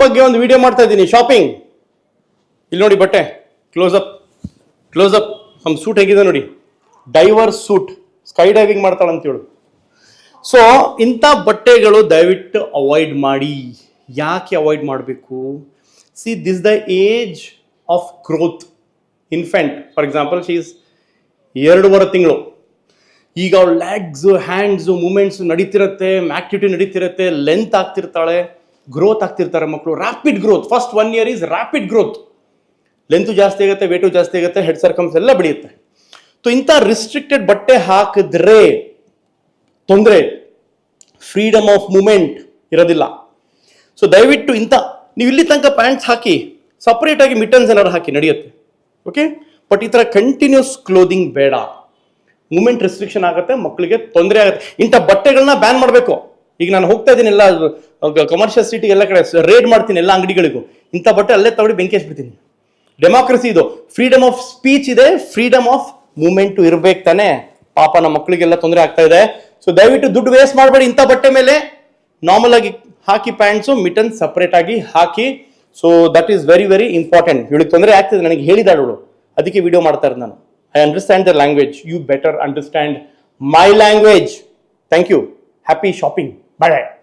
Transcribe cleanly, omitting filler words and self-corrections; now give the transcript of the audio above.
ಬಗ್ಗೆ ಒಂದು ವಿಡಿಯೋ ಮಾಡ್ತಾ ಇದ್ದೀನಿ. ಶಾಪಿಂಗ್ ಇಲ್ಲಿ ನೋಡಿ, ಬಟ್ಟೆ ಕ್ಲೋಸ್ ಅಪ್ ನಮ್ಮ ಸೂಟ್ ಹೇಗಿದೆ ನೋಡಿ, ಡೈವರ್ಸ್ ಸೂಟ್, ಸ್ಕೈ ಡೈವಿಂಗ್ ಮಾಡ್ತಾಳಂತೇಳು. ಸೊ ಇಂಥ ಬಟ್ಟೆಗಳು ದಯವಿಟ್ಟು ಅವಾಯ್ಡ್ ಮಾಡಿ. ಯಾಕೆ ಅವಾಯ್ಡ್ ಮಾಡಬೇಕು? See, this the age of growth. Infant for example, she is 2.5 ತಿಂಗಳು. ಈಗ ಅವಳ ಲೆಗ್ಸು ಹ್ಯಾಂಡ್ಸು ಮೂಮೆಂಟ್ಸ್ ನಡೀತಿರತ್ತೆ, ಆಕ್ಟಿವಿಟಿ ನಡೀತಿರತ್ತೆ, ಲೆಂತ್ ಆಗ್ತಿರ್ತಾಳೆ, ಗ್ರೋತ್ ಆಗ್ತಿರ್ತಾರೆ ಮಕ್ಕಳು. Rapid growth, first 1 year is rapid growth. Length ಜಾಸ್ತಿ ಆಗುತ್ತೆ, ವೇಟು ಜಾಸ್ತಿ ಆಗುತ್ತೆ, ಹೆಡ್ ಸರ್ಕಮ್ಸ್ ಎಲ್ಲ ಬೆಳೆಯುತ್ತೆ. ಸೊ ಇಂಥ ರಿಸ್ಟ್ರಿಕ್ಟೆಡ್ ಬಟ್ಟೆ ಹಾಕಿದ್ರೆ ತೊಂದರೆ, ಫ್ರೀಡಮ್ ಆಫ್ ಮೂಮೆಂಟ್ ಇರೋದಿಲ್ಲ. ಸೊ ದಯವಿಟ್ಟು ನೀವು ಇಲ್ಲಿ ತನಕ ಪ್ಯಾಂಟ್ಸ್ ಹಾಕಿ ಸಪ್ರೇಟ್ ಆಗಿ ಮಿಟನ್ಸ್ ಏನಾದ್ರು ಹಾಕಿ ನಡೆಯುತ್ತೆ, ಓಕೆ. ಬಟ್ ಈ ಥರ ಕಂಟಿನ್ಯೂಸ್ ಕ್ಲೋದಿಂಗ್ ಬೇಡ. ಮೂಮೆಂಟ್ ರೆಸ್ಟ್ರಿಕ್ಷನ್ ಆಗುತ್ತೆ, ಮಕ್ಕಳಿಗೆ ತೊಂದರೆ ಆಗುತ್ತೆ. ಇಂಥ ಬಟ್ಟೆಗಳನ್ನ ಬ್ಯಾನ್ ಮಾಡಬೇಕು. ಈಗ ನಾನು ಹೋಗ್ತಾ ಇದ್ದೀನಿ ಎಲ್ಲ ಕಮರ್ಷಿಯಲ್ ಸಿಟಿ ಎಲ್ಲ ಕಡೆ ರೇಡ್ ಮಾಡ್ತೀನಿ, ಎಲ್ಲ ಅಂಗಡಿಗಳಿಗೂ. ಇಂಥ ಬಟ್ಟೆ ಅಲ್ಲೇ ತಗೊಳ್ಳಿ ಬೆಂಕಿ ಹಚ್ಬಿಡ್ತೀನಿ. ಡೆಮಾಕ್ರಸಿ ಇದು, ಫ್ರೀಡಮ್ ಆಫ್ ಸ್ಪೀಚ್ ಇದೆ, ಫ್ರೀಡಮ್ ಆಫ್ ಮೂವ್ಮೆಂಟ್ ಇರ್ಬೇಕು ತಾನೆ. ಪಾಪ ನಮ್ಮ ಮಕ್ಕಳಿಗೆಲ್ಲ ತೊಂದರೆ ಆಗ್ತಾ ಇದೆ. ಸೊ ದಯವಿಟ್ಟು ದುಡ್ಡು ವೇಸ್ಟ್ ಮಾಡಬೇಡಿ. ಇಂಥ ಬಟ್ಟೆ ಮೇಲೆ ನಾರ್ಮಲ್ ಆಗಿ ಹಾಕಿ ಪ್ಯಾಂಟ್ಸು, ಮಿಟನ್ ಸಪ್ರೇಟ್ ಆಗಿ ಹಾಕಿ. So that is very very important. ಇವಳಿಗೆ ತೊಂದರೆ ಆಗ್ತಿದೆ, ನನಗೆ ಹೇಳಿದಾಳು, ಅದಕ್ಕೆ ವಿಡಿಯೋ ಮಾಡ್ತಾ ಇರೋದು ನಾನು. I understand the language. You better understand my language. Thank you. Happy shopping. Bye.